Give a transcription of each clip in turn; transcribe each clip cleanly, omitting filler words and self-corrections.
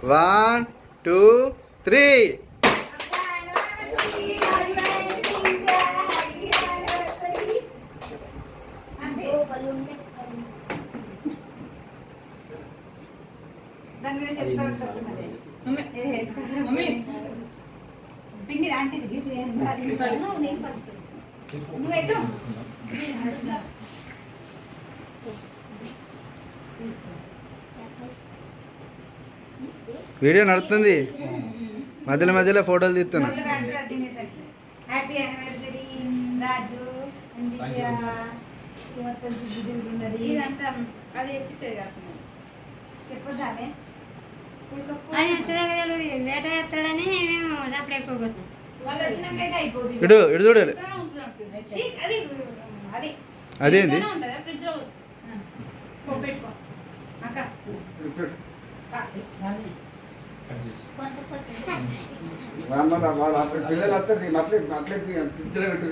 1 2 3. పిండి లాంటిది వీడియో నడుస్తుంది, మధ్యలో మధ్యలో ఫోటోలు తీస్తున్నా. హ్యాపీ యానివర్సరీ రాజు. చెప్పొద్దానే లేట్ చేస్తాడని మేము అప్పుడు ఎక్కువ వాళ్ళు వచ్చినాకైతే అయిపోతుంది. ఇటు ఇటు చూడాలి. అది అది అదేంది పెట్టుకో అక్క. పిల్లలు వస్తారు అట్లే పిక్చర్ పెట్టు.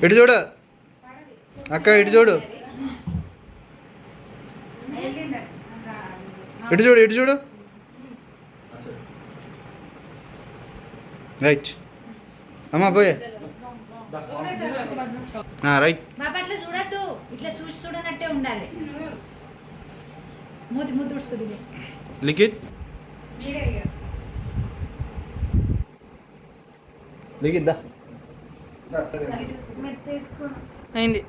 ఇటు చూడు అక్క, ఇటు చూడు, ఇటు చూడు, ఇటు చూడు. రైట్ అమ్మా పోయే. రైట్. బాబా అట్లా చూడద్దు, ఇట్లా చూసి చూడనట్టే ఉండాలి. మూతి మూతి తుడుచుకుంది లిఖిత్ లిఖిత్ దా తీసుకో అయింది.